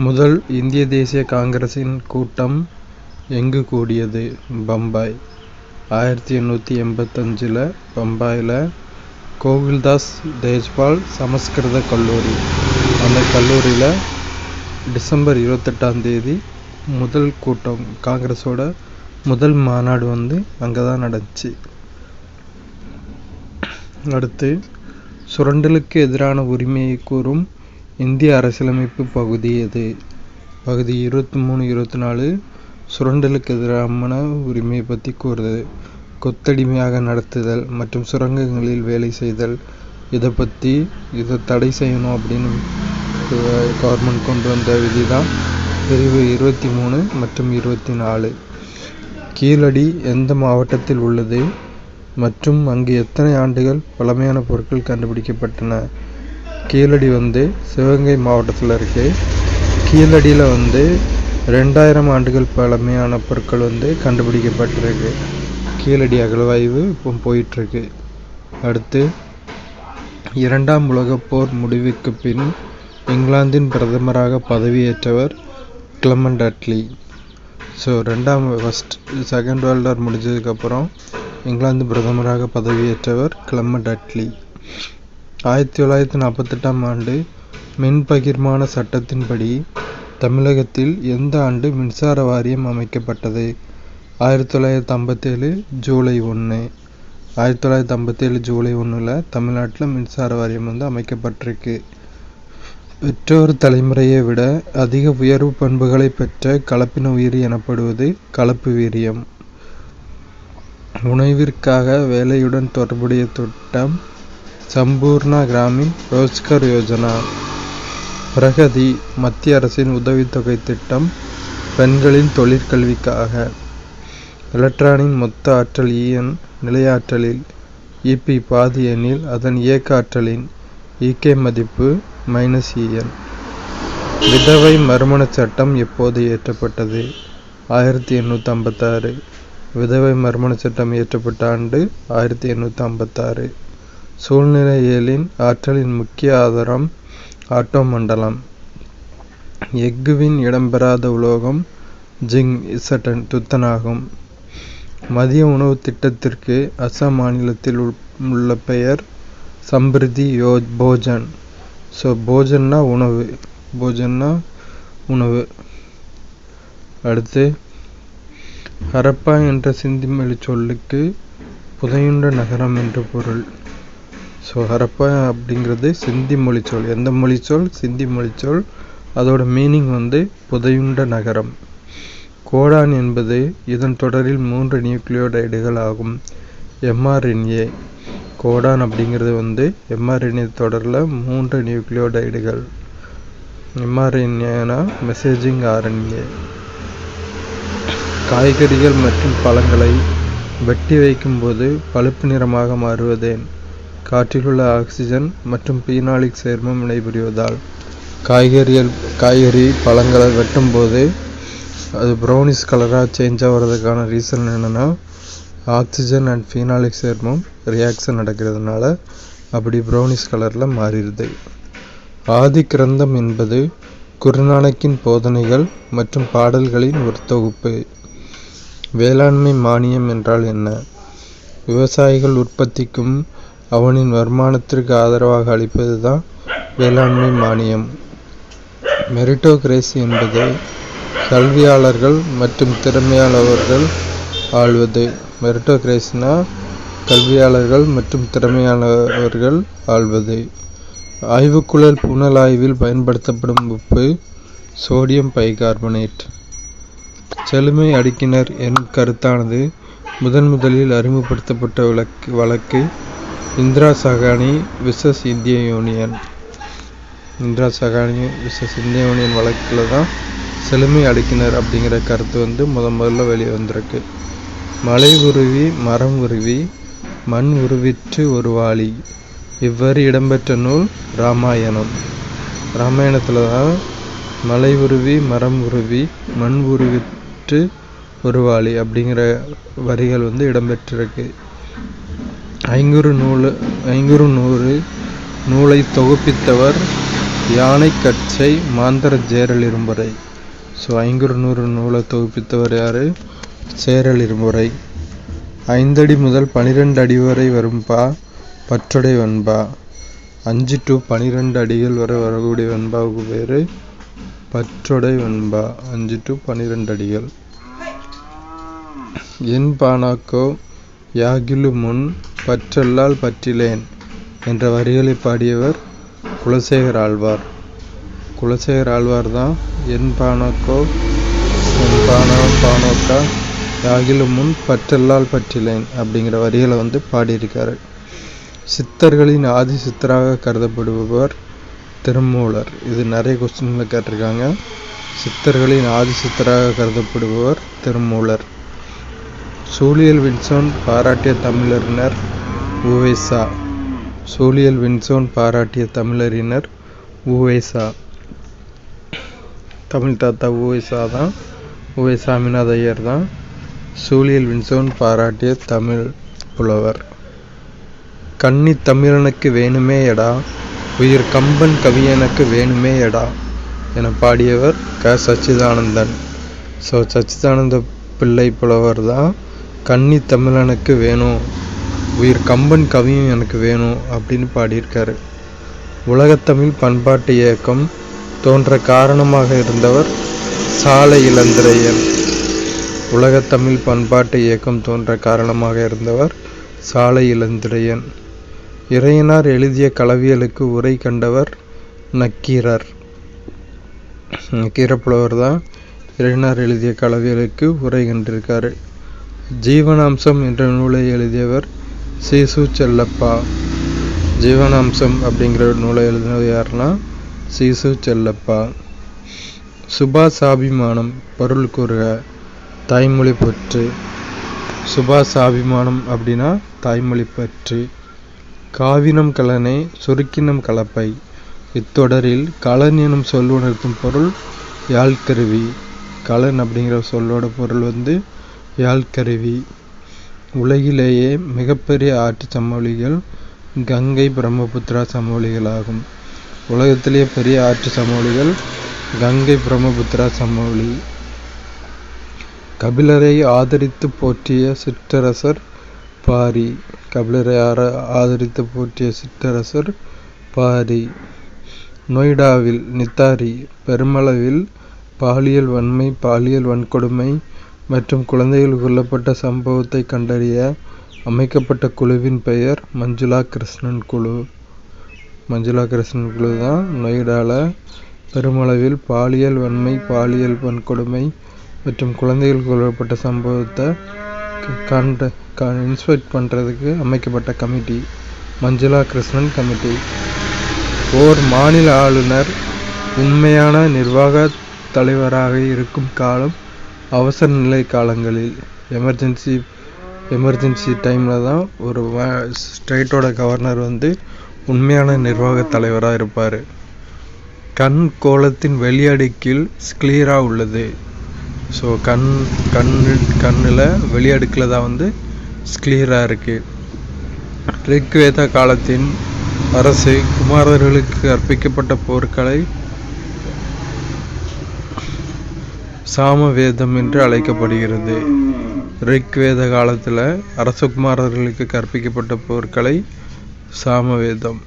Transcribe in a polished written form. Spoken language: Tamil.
முதல் இந்திய தேசிய காங்கிரசின் கூட்டம் எங்கு கூடியது? பம்பாய். 1885 பம்பாயில் கோகுல்தாஸ் தேஜ்பால் சமஸ்கிருத கல்லூரி. அந்த கல்லூரியில் டிசம்பர் 28 முதல் கூட்டம், காங்கிரஸோட முதல் மாநாடு அங்கே தான் நடந்துச்சு. அடுத்து, சுரண்டலுக்கு எதிரான உரிமையை கூறும் இந்திய அரசியலமைப்பு பகுதி எது? பகுதி 23-24 சுரண்டலுக்கு எதிரான உரிமையை பற்றி கூறுது. கொத்தடிமையாக நடத்துதல் மற்றும் சுரங்கங்களில் வேலை செய்தல், இதை தடை செய்யணும் அப்படின்னு கவர்மெண்ட் கொண்டு வந்த விதி தான் பிரிவு 23 மற்றும் 24. கீழடி எந்த மாவட்டத்தில் உள்ளது மற்றும் அங்கு எத்தனை ஆண்டுகள் பழமையான பொருட்கள் கண்டுபிடிக்கப்பட்டன? கீழடி சிவகங்கை மாவட்டத்தில் இருக்கு. கீழடியில் 2000 ஆண்டுகள் பழமையான பொருட்கள் கண்டுபிடிக்கப்பட்டிருக்கு. கீழடி அகழ்வாய்வு இப்போ போயிட்டுருக்கு. அடுத்து, 2ஆம் உலகப் போர் முடிவுக்கு பின் இங்கிலாந்தின் பிரதமராக பதவியேற்றவர் Clement Attlee. Second world war முடிஞ்சதுக்கப்புறம் இங்கிலாந்து பிரதமராக பதவியேற்றவர் கிளெமெண்ட் அட்லி. 1948ஆம் ஆண்டு மின் பகிர்மான சட்டத்தின்படி தமிழகத்தில் எந்த ஆண்டு மின்சார வாரியம் அமைக்கப்பட்டது? 1957 ஜூலை 1. 1957 ஜூலை 1 தமிழ்நாட்டில் மின்சார வாரியம் அமைக்கப்பட்டிருக்கு. பெற்றோர் தலைமுறையை விட அதிக உயர்வு பண்புகளை பெற்ற கலப்பின உயிரி எனப்படுவது கலப்பு வீரியம். உணவிற்காக வேலையுடன் தொடர்புடைய திட்டம் சம்பூர்ணா கிராமின் ரோஜ்கர் யோஜனா. பிரகதி மத்திய அரசின் உதவித்தொகை திட்டம் பெண்களின் தொழிற்கல்விக்காக. எலக்ட்ரானின் மொத்த ஆற்றல் En நிலையாற்றலில் EP பாதி எனில் அதன் இயக்க ஆற்றலின் EK மதிப்பு -En. விதவை மறுமண சட்டம் எப்போது இயற்றப்பட்டது? 1856. விதவை மறுமண சட்டம் இயற்றப்பட்ட ஆண்டு 1856. சூழ்நிலையியலின் ஆற்றலின் முக்கிய ஆதாரம் ஆட்டோ மண்டலம். எஃகுவின் இடம்பெறாத உலோகம் ஜிங்க் துத்தநாகம். மதிய உணவு திட்டத்திற்கு அசாம் மாநிலத்தில் உள்ள பெயர் சம்பிரிதி போஜன். போஜன்னா உணவு. அடுத்து, ஹரப்பா என்ற சிந்தி மொழி சொல்லுக்கு புதையுண்ட நகரம் என்று பொருள். ஹரப்பா அப்படிங்கிறது சிந்தி மொழிச்சொல். எந்த மொழிச்சொல்? சிந்தி மொழிச்சொல். அதோட மீனிங் புதையுண்ட நகரம். கோடான் என்பது இதன் தொடரில் 3 நியூக்ளியோடைடுகள் ஆகும். mRNA. கோடான் அப்படிங்கிறது mRNA தொடரில் 3 நியூக்ளியோடைடுகள். mRNAனா மெசேஜிங் RNA. காய்கறிகள் மற்றும் பழங்களை வெட்டி வைக்கும்போது பழுப்பு நிறமாக மாறுவதேன்? காற்றிலுள்ள ஆக்சிஜன் மற்றும் பீனாலிக் சேர்மம் வினைபுரிவதால். காய்கறி பழங்களை வெட்டும் போது அது ப்ரௌனிஷ் கலராக சேஞ்ச் ஆகிறதுக்கான ரீசன் என்னென்னா, ஆக்சிஜன் அண்ட் பீனாலிக் சேர்மம் ரியாக்ஷன் நடக்கிறதுனால அப்படி ப்ரௌனிஷ் கலரில் மாறிடுது. ஆதி கிரந்தம் என்பது குருநானக்கின் போதனைகள் மற்றும் பாடல்களின் ஒரு தொகுப்பு. வேளாண்மை மானியம் என்றால் என்ன? விவசாயிகள் உற்பத்திக்கும் அவனின் வருமானத்திற்கு ஆதரவாக அளிப்பது தான் வேளாண்மை மானியம். மெரிட்டோகிரேசி என்பது கல்வியாளர்கள் மற்றும் திறமையாளர்கள் ஆள்வது. மெரிட்டோகிரேசினா கல்வியாளர்கள் மற்றும் திறமையாளர்கள் ஆள்வது. ஆய்வுக்குழல் புனலாய்வில் பயன்படுத்தப்படும் உப்பு சோடியம் பைகார்பனேட். செழுமை அடுக்கினர் எனும் கருத்தானது முதலில் அறிமுகப்படுத்தப்பட்ட வழக்கு இந்திரா சகானி விசஸ் இந்திய யூனியன். இந்திரா சகானி விசஸ் இந்திய யூனியன் வழக்கில் தான் செழுமை அடுக்கினர் அப்படிங்கிற கருத்து முதல்ல வெளியே வந்திருக்கு. மலை உருவி மரம் உருவி மண் உருவிற்று ஒரு வாளி. இவ்வரி இடம்பெற்ற நூல் ராமாயணம். ராமாயணத்தில் தான் மலை உருவி மரம் உருவி மண் உருவிற்று ஒரு வாளி அப்படிங்கிற வரிகள் இடம்பெற்றிருக்கு. ஐங்குறு நூலை தொகுப்பித்தவர் யானை கச்சை மாந்தர ஜேரல் இரும்புரை. ஸோ 500 நூலை தொகுப்பித்தவர் யார்? சேரல் இரும்புரை. 5 அடி முதல் 12 அடி வரை வரும் பா பற்றொடை வெண்பா. 5 to 12 அடிகள் வரை வரக்கூடிய வெண்பாவுக்கு பேர் பற்றொடை வெண்பா. 5 to 12 அடிகள். என் பானாக்கோ யாகிலு முன் பற்றல்லால் பற்றிலேன் என்ற வரிகளை பாடியவர் குலசேகர ஆழ்வார். குலசேகர ஆழ்வார் தான் என் பானாக்கோ என் பானோக்கா யாகிலு முன் பற்றல்லால் பற்றிலேன் அப்படிங்கிற வரிகளை பாடியிருக்காரு. சித்தர்களின் ஆதி சித்தராக கருதப்படுபவர் திருமூலர். இது நிறைய கொஸ்டின்ல கேட்டிருக்காங்க. சித்தர்களின் ஆதி சித்தராக கருதப்படுபவர் திருமூலர். சூழியல் வின்சோன் பாராட்டிய தமிழறிஞர் உ.வே.சா. சூழியல் வின்சோன் பாராட்டிய தமிழறிஞர் உ.வே.சா. தமிழ் தாத்தா உ.வே.சா தான். உ.வே. சாமிநாத ஐயர் தான் சூழியல் வின்சோன் பாராட்டிய தமிழ் புலவர். கன்னி தமிழனுக்கு வேணுமே எடா உயிர் கம்பன் கவியனுக்கு வேணுமே எடா என பாடியவர் க. சச்சிதானந்தன். ஸோ சச்சிதானந்த பிள்ளை புலவர் தான் கன்னி தமிழனுக்கு வேணும் உயிர் கம்பன் கவியும் எனக்கு வேணும் அப்படின்னு பாடியிருக்காரு. உலகத்தமிழ் பண்பாட்டு இயக்கம் தோன்ற காரணமாக இருந்தவர் சாலை இளந்திரையன். உலகத்தமிழ் பண்பாட்டு இயக்கம் தோன்ற காரணமாக இருந்தவர் சாலை இளந்திரையன். இறையனார் எழுதிய களவியலுக்கு உரை கண்டவர் நக்கீரர். நக்கீரப்புலவர் தான் இறையனார் எழுதிய களவியலுக்கு உரை கண்டிருக்காரு. ஜீவனாம்சம் என்ற நூலை எழுதியவர் சீசு செல்லப்பா. ஜீவனாம்சம் அப்படிங்கிற நூலை எழுதினது யாருன்னா சீசு செல்லப்பா. சுபாசாபிமானம் பொருள் கூறுக. தாய்மொழி பற்று. சுபாசாபிமானம் அப்படின்னா தாய்மொழி பற்று. காவினம் கலனை சுருக்கினம் கலப்பை. இத்தொடரில் கலன் எனும் சொல் உணர்த்தும் பொருள் யாழ்கருவி. கலன் அப்படிங்கிற சொல்லோட பொருள் யாழ்கருவி. உலகிலேயே மிகப்பெரிய ஆற்று சமவெளிகள் கங்கை பிரம்மபுத்திரா சமவெளிகளாகும். உலகத்திலேயே பெரிய ஆற்று சமவெளிகள் கங்கை பிரம்மபுத்திரா சமவெளி. கபிலரை ஆதரித்து போற்றிய சிற்றரசர் பாரி. கபிலரை ஆதரித்து போற்றிய சிற்றரசர் பாரி. நொய்டாவில் நித்தாரி பெருமளவில் பாலியல் வன்மை பாலியல் வன்கொடுமை மற்றும் குழந்தைகள் கொல்லப்பட்ட சம்பவத்தை கண்டறிய அமைக்கப்பட்ட குழுவின் பெயர் மஞ்சுளா கிருஷ்ணன் குழு. மஞ்சுளா கிருஷ்ணன் குழு தான் நொய்டாவில் பெருமளவில் பாலியல் வன்மை பாலியல் வன்கொடுமை மற்றும் குழந்தைகள் கொல்லப்பட்ட சம்பவத்தை இன்ஸ்பெக்ட் பண்ணுறதுக்கு அமைக்கப்பட்ட கமிட்டி மஞ்சுளா கிருஷ்ணன் கமிட்டி. ஓர் மாநில ஆளுநர் உண்மையான நிர்வாக தலைவராக இருக்கும் காலம் அவசர நிலை காலங்களில். எமர்ஜென்சி டைமில் தான் ஒரு ஸ்டேட்டோட கவர்னர் உண்மையான நிர்வாக தலைவராக இருப்பார். கண் கோலத்தின் வெளியடுக்கில் ஸ்க்ளீரா உள்ளது. ஸோ கண்ணில் வெளியடுக்கில் தான் ஸ்க்ளீரா இருக்குது. ரிக்வேத காலத்தின் அரசு குமாரர்களுக்கு கற்பிக்கப்பட்ட போர்க்கலை சாமவேதம் என்று அழைக்கப்படுகிறது. ரிக்வேத காலத்தில் அரசகுமாரர்களுக்கு கற்பிக்கப்பட்ட போர்க்கலை சாமவேதம்.